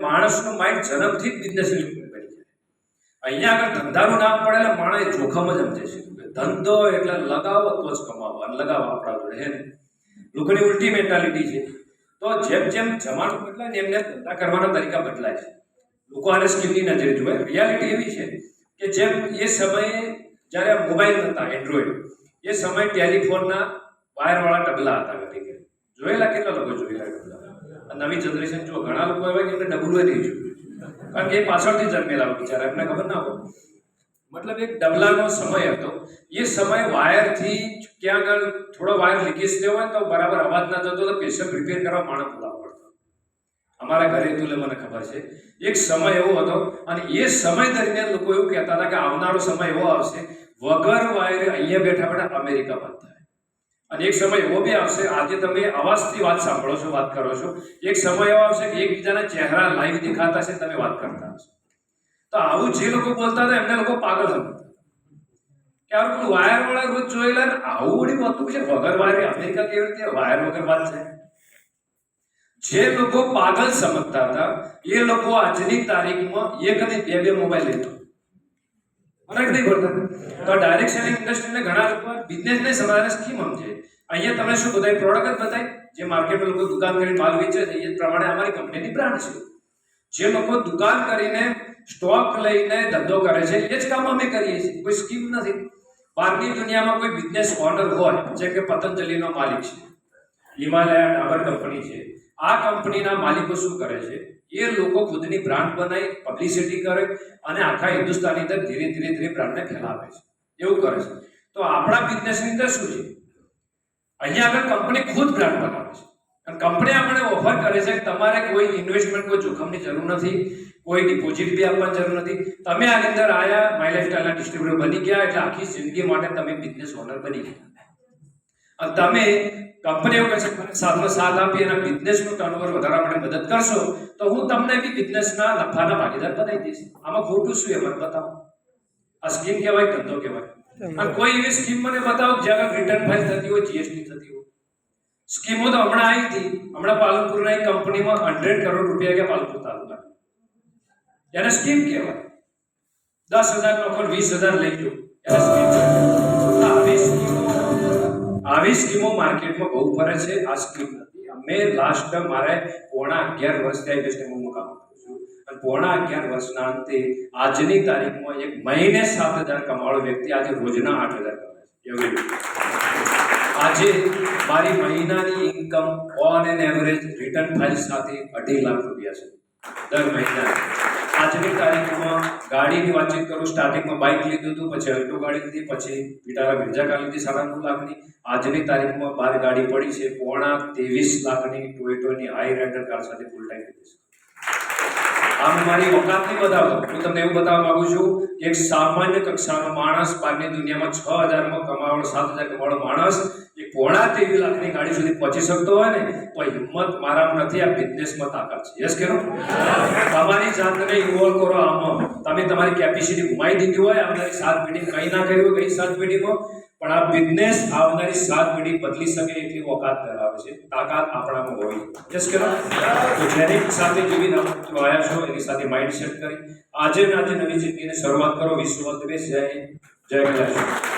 માણસનું માઇન્ડ જન્મથી જ બિઝનેસ રિલેટેડ બની જાય. અહીંયા આગળ ધંધાનું નામ પડે એટલે માણસ જોખમ જ સમજે છે. ધંધો એટલે લગાવો તો જ કમાવો, અને લગાવો આપણા જોડે હે ને. લોકોની ઉલટી મેન્ટાલિટી છે. તો જેમ જેમ જમાનો બદલાય ને એમને ધંધા કરવાના તરીકા બદલાય છે. લોકો આને સ્કીમની નજરે જુએ. રિયાલિટી એવી છે કે જેમ એ સમયે જ્યારે મોબાઈલ નહોતા, એન્ડ્રોઈડ, એ સમયે ટેલિફોનના વાયરવાળા ડબલા હતા. ઘરે જોયેલા? કેટલા લોકો જોયેલા ડબલા? નવી જનરેશન જો ઘણા લોકો એવા કે એમને ડબલું નહીં જોયું, કારણ કે એ પાછળથી જન્મેલા બિચારા, એમને ખબર ના હોય. મતલબ એક ડબલાનો સમય હતો. એ સમય વાયરથી ક્યાં આગળ થોડો વાયર લીકેજ થયો હોય તો બરાબર અવાજ ના થતો તો પ્રેશર રિપેર કરવા માણસ બોલાવવો પડતો. અમારા ઘરે હતું એટલે મને ખબર છે. એક સમય એવો હતો, અને એ સમય દરમિયાન લોકો એવું કહેતા હતા કે આવનારો સમય એવો આવશે વગર વાયરે અહીંયા બેઠા બેઠા અમેરિકા બંધ થાય. અને એક સમય એવો બી આવશે, આજે તમે અવાજથી વાત સાંભળો છો, વાત કરો છો, એક સમય એવો આવશે કે એકબીજાના ચહેરા લાઈવ દેખાતા છે, તમે વાત કરતા હશો. તો આવું જે લોકો બોલતા હતા એમને લોકો પાગલ હતા કે આ લોકો વાયર વાળા રોજ જોયેલા ને આવું વળી હોતું છે વગર વાયરે અમેરિકા કેવી રીતે વાયર વગર વાત છે. જે લોકો પાગલ સમજતા હતા એ લોકો આજની તારીખમાં એક અને બે મોબાઈલ લેતો ફરક નહીં પડતા. તો ડાયરેક્ટ સેલિંગ ઇન્ડસ્ટ્રીને ઘણા લોકો બિઝનેસને સમજાવવાની સ્કીમ સમજે. અહીંયા તમે શું બતાવી? પ્રોડક્ટ જ બતાવી. જે માર્કેટમાં લોકો દુકાન કરીને માલ વેચે છે એ પ્રમાણે અમારી કંપનીની બ્રાન્ડ છે. જે લોકો દુકાન કરીને સ્ટોક લઈને ધંધો કરે છે એ જ કામ અમે કરીએ છીએ. કોઈ સ્કીમ નથી. બહારની દુનિયામાં કોઈ બિઝનેસ ઓનર હોય, જેમ કે પતંજલિનો માલિક છે, હિમાલયા ડાબર કંપની છે, આ કંપનીના માલિકો શું કરે છે? એ લોકો ખુદની બ્રાન્ડ બનાવી, પબ્લિસિટી કરે અને આખા હિન્દુસ્તાનની અંદર ધીરે ધીરે બ્રાન્ડને ફેલાવે છે. એવું કરે છે. તો આપણા બિઝનેસની અંદર શું છે? અહીંયા આગળ કંપની ખુદ બ્રાન્ડ બનાવે છે અને કંપની આપણે ઓફર કરે છે કે તમારે કોઈ ઇન્વેસ્ટમેન્ટ, કોઈ જોખમની જરૂર નથી, કોઈ ડિપોઝિટ બી આપવાની જરૂર નથી. તમે આની અંદર આયા, માય લાઈફસ્ટાઈલના ડિસ્ટ્રીબ્યુટર બની ગયા એટલે આખી જિંદગી માટે તમે બિઝનેસ ઓનર બની ગયા. અને તમે કંપની એવું કહે છે મને સાથનો સાથ આપી અને બિઝનેસનું ટર્નઓવર વધારવા માટે મદદ કરશો તો હું તમને બી બિઝનેસના નફાના ભાગીદાર બનાવી દઈશ. આમાં ખોટું શું એ મને બતાવો. આ સ્કીમ કહેવાય, ધંધો કહેવાય? અને કોઈ એવી સ્કીમ મને બતાવો જ્યાં રિટર્ન ફાઇલ થતી હોય, જીએસટી થતી હોય. સ્કીમો તો હમણાં આવી હતી. હમણાં પાલનપુરના એક કંપનીમાં 100 કરોડ રૂપિયા ગયા પાલનપુર તાલુકા. એને સ્કીમ કહેવાય. 10,000 નોખો 20,000 લઈ લો, એને સ્કીમ કહેવાય. આવી સ્કીમો માર્કેટમાં બહુ ફરે છે. આ સ્કીમ નથી. અમે લાસ્ટ મારે પોણા 11 વર્ષથી ઇન્ડસ્ટ્રીમાં કામ કરું છું અને પોણા 11 વર્ષના અંતે આજની તારીખમાં એક મહિને 7,000 કમાવાળો વ્યક્તિ આજે રોજના 8,000 કમાય છે. આજે મારી મહિનાની income on an average return file સાથે 2.5 લાખ રૂપિયા છે દર મહિના. આજની તારીખમાં ગાડીની વાતચીત કરું, સ્ટાર્ટિંગમાં બાઇક લીધું હતું, પછી અલ્ટો ગાડી લીધી, પછી વિટારા બ્રિઝા કાર લીધી 9.5 લાખની. આજની તારીખમાં 12 ગાડી પડી છે, પોણા 23 લાખની ટોયોટોની હાઈ રાઇડર કાર સાથે ફૂલ ટાઈમ લીધી છે. આમ મારી ઓકાત નહીં બતાવતો, હું તમને એવું બતાવવા માંગુ છું કે એક સામાન્ય કક્ષાનો માણસ બહારની દુનિયામાં 6,000માં કમાવાળો, 7,000 કમાવાળો માણસ એ પોણા 23 લાખની ગાડી સુધી પહોંચી શકતો હોય ને તો હિંમત મારામાં નથી, આ બિઝનેસમાં તાકાત છે. યસ કે નો? તમારી જાતને ઇન્વોલ્વ કરો આમાં. તમે તમારી કેપેસિટી ગુમાવી દીધી હોય, આવનારી 7 પેઢી કંઈ ના કર્યું હોય, કઈ 7 પેઢીમાં, પણ આ બિઝનેસ આવનારી 7 પેઢી બદલી શકે એટલી ઓકાત ધરાવે છે. તાકાત આપણામાં હોય. યસ કે નો? તો જેની સાથે જેવી નવરાત્રિઓ આવ્યા છો એની સાથે માઇન્ડ સેટ કરી આજે નવી જિંદગીની શરૂઆત કરો. વિશ્વ જય હિન્દ, જય કૈલાશ.